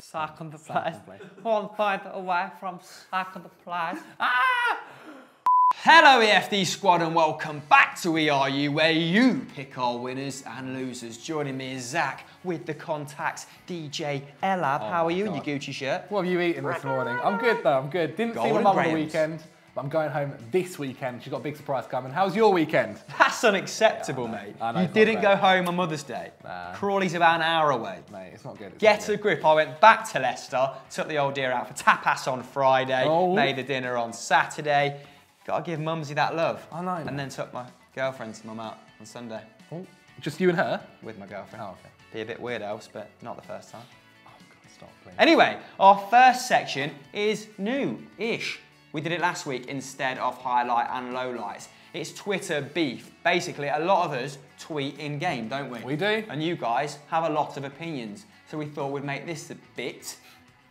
Second place. 1 point away from second place. Hello EFD squad and welcome back to ERU where you pick our winners and losers. Joining me is Zach with the contacts, DJ Elab. How are you in your Gucci shirt? What have you eaten this morning? I'm good though, I'm good. Didn't see my mum on the weekend, but I'm going home this weekend. She's got a big surprise coming. How's your weekend? That's unacceptable, mate. I know, you didn't go home on Mother's Day. Nah. Crawley's about an hour away. Mate, it's not good. Get a grip. I went back to Leicester, took the old dear out for tapas on Friday, made a dinner on Saturday. Got to give Mumsy that love. I know. And then took my girlfriend's mum out on Sunday. Oh, just you and her? With my girlfriend. Oh, okay. Be a bit weird else, but not the first time. Oh, God, stop, please. Anyway, our first section is new-ish. We did it last week instead of highlight and lowlights. It's Twitter beef. Basically, a lot of us tweet in-game, don't we? We do. And you guys have a lot of opinions. So we thought we'd make this a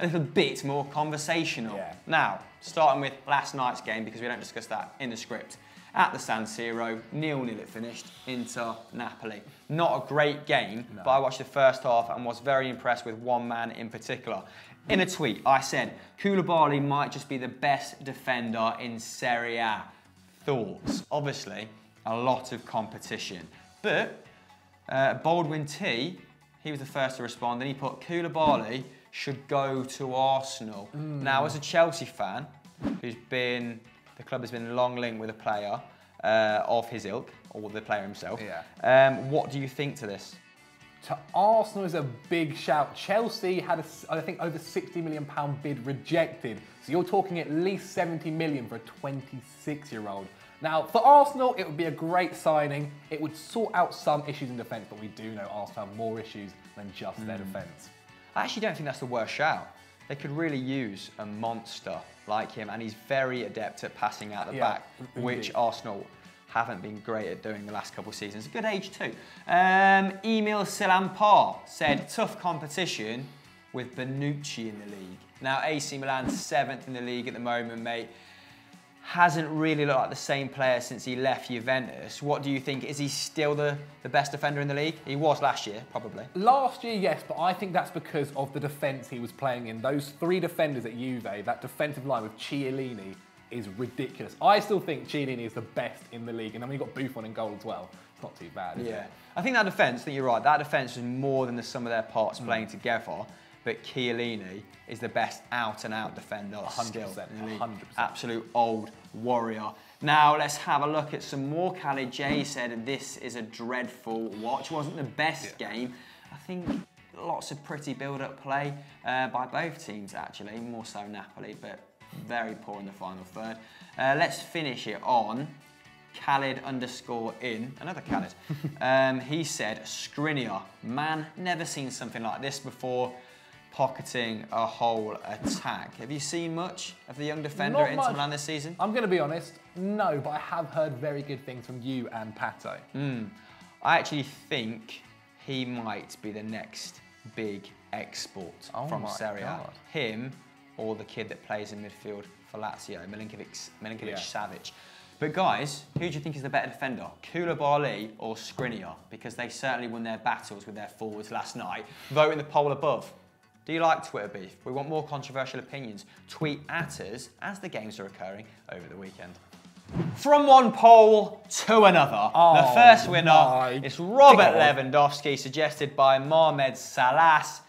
little bit more conversational. Yeah. Now, starting with last night's game, because we don't discuss that in the script. At the San Siro, 0-0 it finished, Inter Napoli. Not a great game, but I watched the first half and was very impressed with one man in particular. In a tweet, I said, Koulibaly might just be the best defender in Serie A. Thoughts? Obviously, a lot of competition. But Baldwin T, he was the first to respond, and he put Koulibaly should go to Arsenal. Now, as a Chelsea fan, the club has been long linked with a player of his ilk, or the player himself. Yeah. What do you think to this? To Arsenal is a big shout. Chelsea had, I think, over £60 million bid rejected. So you're talking at least 70 million for a 26-year-old. Now, for Arsenal, it would be a great signing. It would sort out some issues in defence, but we do know Arsenal have more issues than just their defence. I actually don't think that's the worst shout. They could really use a monster like him, and he's very adept at passing out the back, which Arsenal haven't been great at doing the last couple of seasons. A good age too. Emil Silampar said, tough competition with Bonucci in the league. Now, AC Milan's 7th in the league at the moment, mate. Hasn't really looked like the same player since he left Juventus. What do you think? Is he still the best defender in the league? He was last year, probably. Last year, yes, but I think that's because of the defence he was playing in. Those 3 defenders at Juve, that defensive line with Chiellini is ridiculous. I still think Chiellini is the best in the league, and then when you've got Buffon in goal as well, it's not too bad, is it? I think that defence, I think you're right, that defence was more than the sum of their parts playing together. But Chiellini is the best out-and-out defender 100%, still in the league. 100%. Absolute old warrior. Now let's have a look at some more. Khalid J said this is a dreadful watch. Wasn't the best game. I think lots of pretty build-up play by both teams actually, more so Napoli, but very poor in the final third. Let's finish it on Khalid_in, another Khalid. He said, Skriniar, man, never seen something like this before. Pocketing a whole attack. Have you seen much of the young defender at Inter Milan this season? I'm going to be honest, no, but I have heard very good things from you and Pato. I actually think he might be the next big export from Serie A. Him or the kid that plays in midfield for Lazio, Milinkovic-Savic. But guys, who do you think is the better defender? Koulibaly or Skriniar? Because they certainly won their battles with their forwards last night. Vote in the poll above. Do you like Twitter beef? We want more controversial opinions. Tweet at us as the games are occurring over the weekend. From one poll to another, the first winner is Robert Lewandowski, suggested by Mohamed Salas,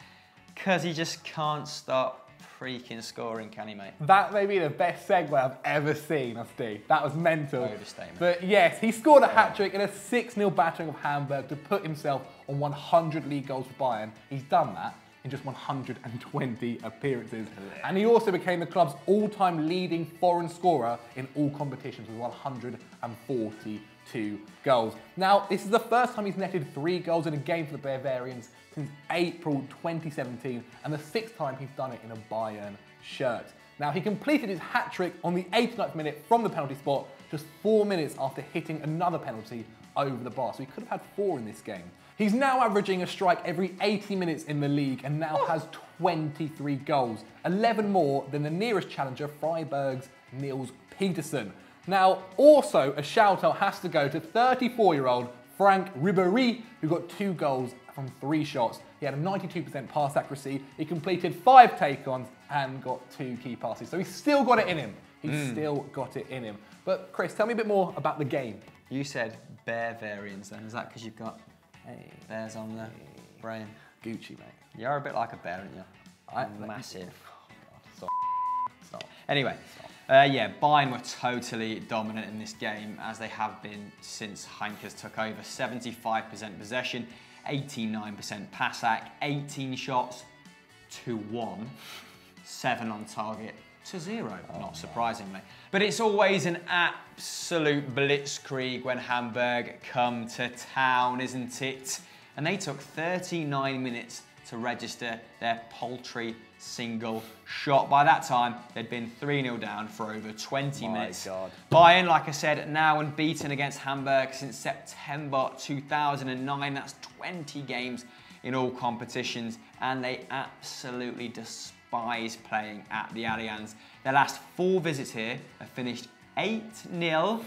because he just can't stop freaking scoring, can he, mate? That may be the best segue I've ever seen, Steve. That was mental. Overstatement. But yes, he scored a hat-trick in a 6-0 battering of Hamburg to put himself on 100 league goals for Bayern. He's done that in just 120 appearances. And he also became the club's all-time leading foreign scorer in all competitions with 142 goals. Now, this is the first time he's netted 3 goals in a game for the Bavarians since April 2017, and the 6th time he's done it in a Bayern shirt. Now, he completed his hat-trick on the 89th minute from the penalty spot, just 4 minutes after hitting another penalty over the bar, so he could have had 4 in this game. He's now averaging a strike every 80 minutes in the league and now has 23 goals, 11 more than the nearest challenger, Freiburg's Niels Petersen. Now, also a shout-out has to go to 34-year-old Frank Ribéry, who got 2 goals from 3 shots. He had a 92% pass accuracy. He completed 5 take-ons and got 2 key passes. So he's still got it in him. He's still got it in him. But Chris, tell me a bit more about the game. You said Bavarians then. Is that because you've got bears on the brain? Gucci, mate. You're a bit like a bear, aren't you? Massive. Stop. Anyway, yeah, Bayern were totally dominant in this game, as they have been since Heinkes took over. 75% possession, 89% pass act, 18 shots to 1, 7 on target to 0, not surprisingly. But it's always an absolute blitzkrieg when Hamburg come to town, isn't it? And they took 39 minutes to register their paltry single shot. By that time, they'd been 3-0 down for over 20 minutes. God. Bayern, like I said, now unbeaten against Hamburg since September 2009. That's 20 games in all competitions, and they absolutely despise playing at the Allianz. Their last 4 visits here have finished 8-0,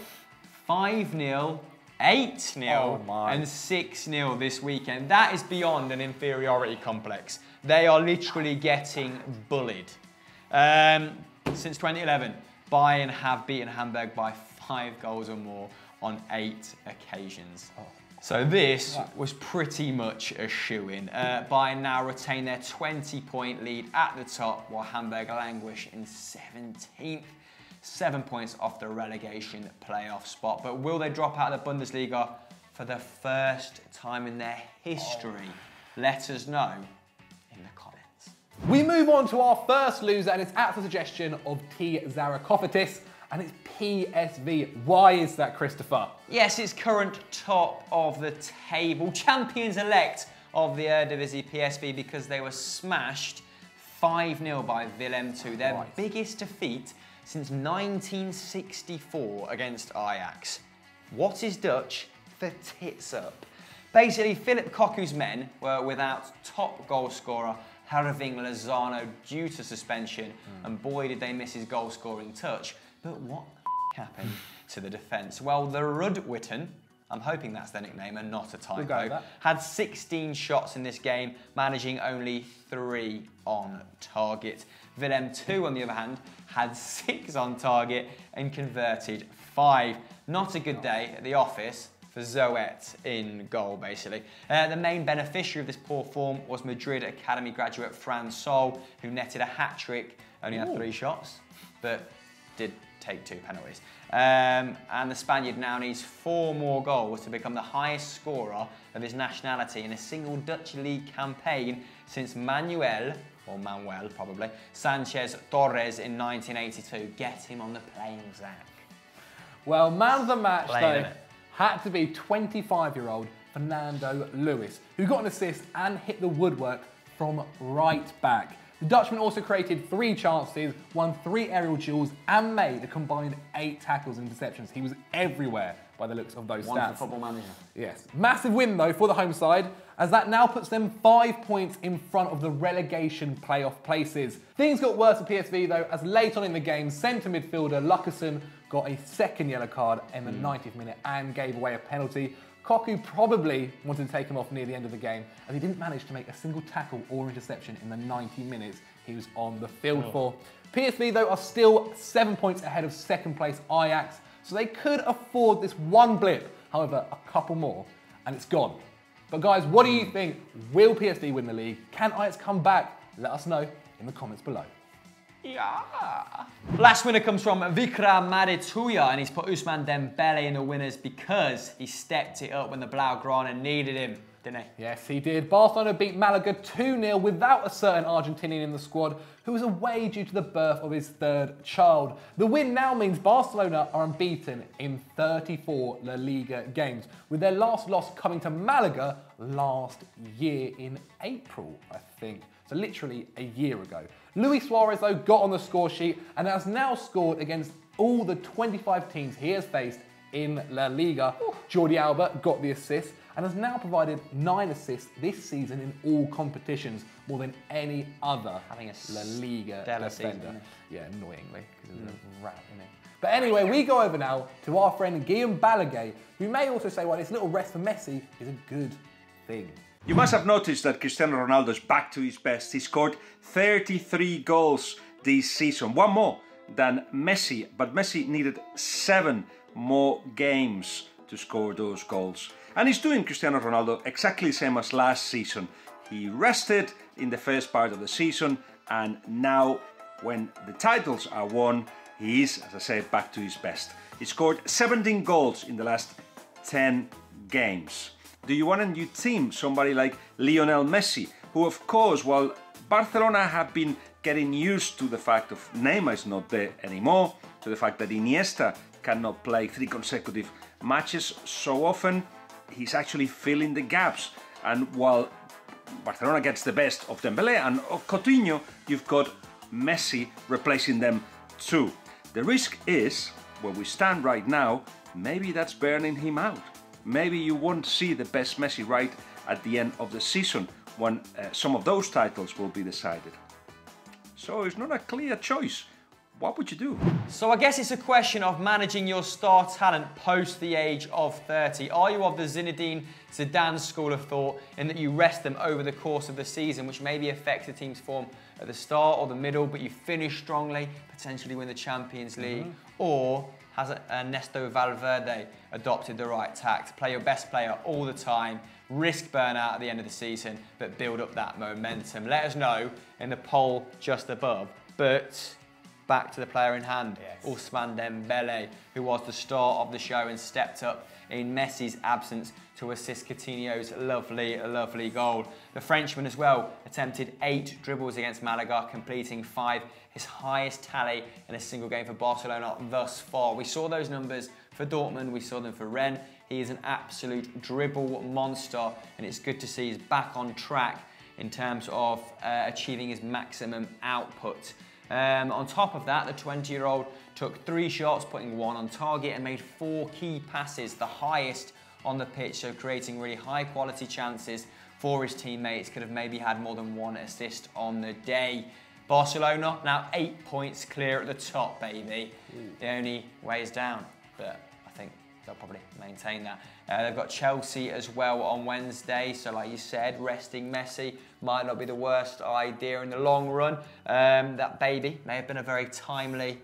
5-0, 8-0 and 6-0 this weekend. That is beyond an inferiority complex. They are literally getting bullied. Since 2011, Bayern have beaten Hamburg by 5 goals or more on 8 occasions. So this was pretty much a shoo-in. Bayern now retain their 20-point lead at the top, while Hamburg languish in 17th. 7 points off the relegation playoff spot. But will they drop out of the Bundesliga for the first time in their history? Let us know in the comments. We move on to our first loser, and it's at the suggestion of T. Zarakophatis, and it's PSV. Why is that, Christopher? Yes, it's current top of the table, champions-elect of the Eredivisie, PSV, because they were smashed 5-0 by Willem II, their biggest defeat since 1964 against Ajax. What is Dutch for tits up? Basically, Philip Cocu's men were without top goal scorer Herving Lozano due to suspension, and boy did they miss his goal scoring touch. But what happened to the defence? Well, the Rudwitten, I'm hoping that's their nickname and not a typo, had 16 shots in this game, managing only 3 on target. Willem II, on the other hand, had 6 on target and converted 5. Not a good day at the office for Zoet in goal, basically. The main beneficiary of this poor form was Madrid Academy graduate Fran Sol, who netted a hat-trick, only had 3 shots, but did take 2 penalties. And the Spaniard now needs 4 more goals to become the highest scorer of his nationality in a single Dutch league campaign since Manuel probably, Sanchez Torres in 1982. Get him on the plane, Zach. Well, man of the match, though, had to be 25-year-old Fernando Lewis, who got an assist and hit the woodwork from right back. The Dutchman also created 3 chances, won 3 aerial duels, and made a combined 8 tackles and interceptions. He was everywhere by the looks of those stats. One for Football Manager. Yes. Massive win, though, for the home side, as that now puts them 5 points in front of the relegation playoff places. Things got worse for PSV, though, as late on in the game, centre midfielder Lucassen got a second yellow card in the 90th minute and gave away a penalty. Cocu probably wanted to take him off near the end of the game, as he didn't manage to make a single tackle or interception in the 90 minutes he was on the field for. PSV, though, are still 7 points ahead of second place Ajax, so they could afford this one blip. However, a couple more, and it's gone. But guys, what do you think? Will PSV win the league? Can Ajax come back? Let us know in the comments below. Yeah. Last winner comes from Vikram Madituya, and he's put Ousmane Dembele in the winners because he stepped it up when the Blaugrana needed him, didn't he? Yes, he did. Barcelona beat Malaga 2-0 without a certain Argentinian in the squad, who was away due to the birth of his 3rd child. The win now means Barcelona are unbeaten in 34 La Liga games, with their last loss coming to Malaga last year in April, I think. So literally a year ago. Luis Suarez, though, got on the score sheet and has now scored against all the 25 teams he has faced in La Liga. Jordi Alba got the assist, and has now provided 9 assists this season in all competitions, more than any other having a La Liga defender. season. Yeah, annoyingly, because it was a rat, isn't it? But anyway, we go over now to our friend Guillaume Balaguer, who may also say why this little rest for Messi is a good thing. You must have noticed that Cristiano Ronaldo is back to his best. He scored 33 goals this season, one more than Messi, but Messi needed 7 more games to score those goals. And he's doing Cristiano Ronaldo exactly the same as last season. He rested in the first part of the season, and now when the titles are won, he is, as I said, back to his best. He scored 17 goals in the last 10 games. Do you want a new team? Somebody like Lionel Messi, who of course, while Barcelona have been getting used to the fact of Neymar is not there anymore, to the fact that Iniesta cannot play 3 consecutive matches so often, he's actually filling the gaps. And while Barcelona gets the best of Dembélé and Coutinho, you've got Messi replacing them too. The risk is, where we stand right now, maybe that's burning him out. Maybe you won't see the best Messi right at the end of the season when some of those titles will be decided. So it's not a clear choice. What would you do? So I guess it's a question of managing your star talent post the age of 30. Are you of the Zinedine Zidane school of thought in that you rest them over the course of the season, which maybe affects the team's form at the start or the middle, but you finish strongly, potentially win the Champions League? Or has Ernesto Valverde adopted the right tact? Play your best player all the time, risk burnout at the end of the season, but build up that momentum. Let us know in the poll just above. But back to the player in hand, Ousmane Dembele, who was the star of the show and stepped up in Messi's absence to assist Coutinho's lovely goal. The Frenchman as well attempted 8 dribbles against Malaga, completing 5, his highest tally in a single game for Barcelona thus far. We saw those numbers for Dortmund, we saw them for Rennes. He is an absolute dribble monster, and it's good to see he's back on track in terms of achieving his maximum output. On top of that, the 20-year-old took 3 shots, putting 1 on target, and made 4 key passes, the highest on the pitch, so creating really high quality chances for his teammates. Could have maybe had more than 1 assist on the day. Barcelona now 8 points clear at the top, baby. The only way is down, but I think they'll probably maintain that. They've got Chelsea as well on Wednesday, so like you said, resting Messi might not be the worst idea in the long run. That baby may have been a very timely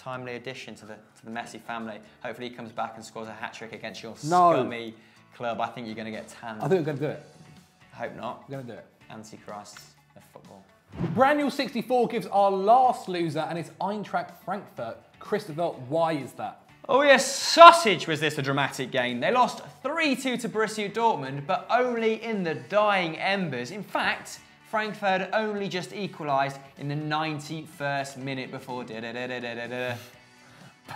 addition to the Messi family. Hopefully he comes back and scores a hat-trick against your scummy club. I think you're going to get tanned. I think we're going to do it. I hope not. We're going to do it. Antichrists of football. Brand 64 gives our last loser, and it's Eintracht Frankfurt. Christopher, why is that? Oh yes, sausage was this a dramatic game. They lost 3-2 to Borussia Dortmund, but only in the dying embers. In fact, Frankfurt only just equalised in the 91st minute before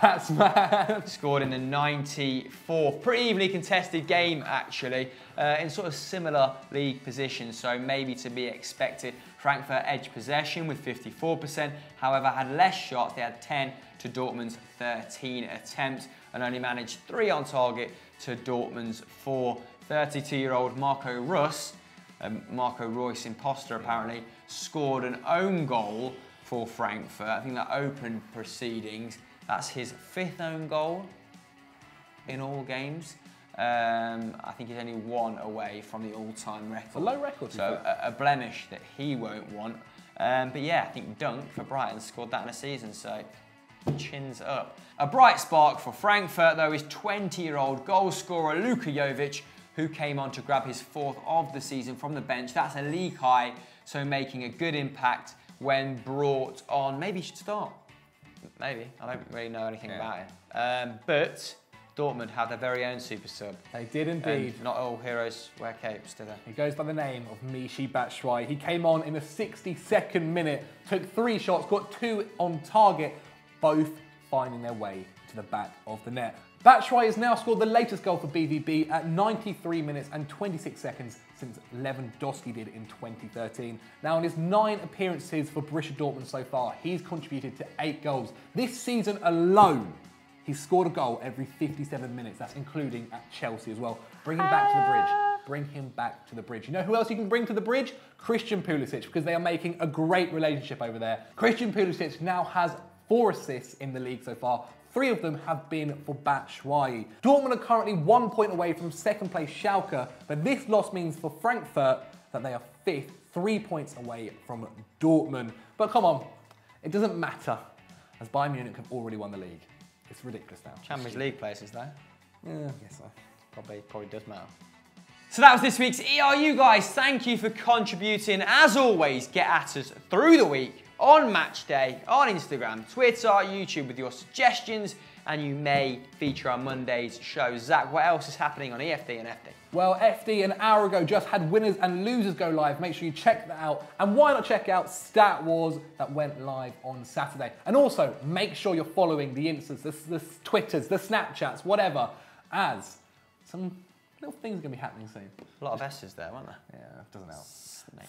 That's mad. Scored in the 94th. Pretty evenly contested game, actually, in sort of similar league positions, so maybe to be expected. Frankfurt edged possession with 54%, however, had less shots. They had 10 to Dortmund's 13 attempts, and only managed 3 on target to Dortmund's 4. 32-year-old Marco Reus imposter apparently, scored an own goal for Frankfurt. I think that opened proceedings. That's his 5th own goal in all games. I think he's only 1 away from the all-time record. It's a low record. So a blemish that he won't want. But yeah, I think Dunk for Brighton scored that in a season, so chins up. A bright spark for Frankfurt, though, is 20-year-old goal scorer Luka Jovic, who came on to grab his 4th of the season from the bench. That's a league high, so making a good impact when brought on. Maybe he should start. Maybe. I don't really know anything about it. But Dortmund have their very own super sub. They did indeed. And not all heroes wear capes, do they? He goes by the name of Michy Batshuayi. He came on in the 62nd minute, took 3 shots, got 2 on target, both finding their way to the back of the net. Batshuayi has now scored the latest goal for BVB at 93 minutes and 26 seconds since Lewandowski did in 2013. Now, in his 9 appearances for Borussia Dortmund so far, he's contributed to 8 goals. This season alone, He's scored a goal every 57 minutes. That's including at Chelsea as well. Bring him back to the bridge. Bring him back to the bridge. You know who else you can bring to the bridge? Christian Pulisic, because they are making a great relationship over there. Christian Pulisic now has 4 assists in the league so far. 3 of them have been for Batshuayi. Dortmund are currently 1 point away from second place Schalke, but this loss means for Frankfurt that they are 5th, 3 points away from Dortmund. But come on, it doesn't matter, as Bayern Munich have already won the league. It's ridiculous now. Champions League places though. Yeah, I guess so. Probably does matter. So that was this week's ERU, guys. Thank you for contributing. As always, get at us through the week on match day, on Instagram, Twitter, YouTube with your suggestions, and you may feature on Monday's show. Zach, what else is happening on EFD and FD? Well, FD an hour ago just had winners and losers go live. Make sure you check that out. And why not check out Stat Wars that went live on Saturday. And also, make sure you're following the Instas, the Twitters, the Snapchats, whatever, as some little things are going to be happening soon. A lot of S's there, weren't there? Yeah, doesn't help. Snake.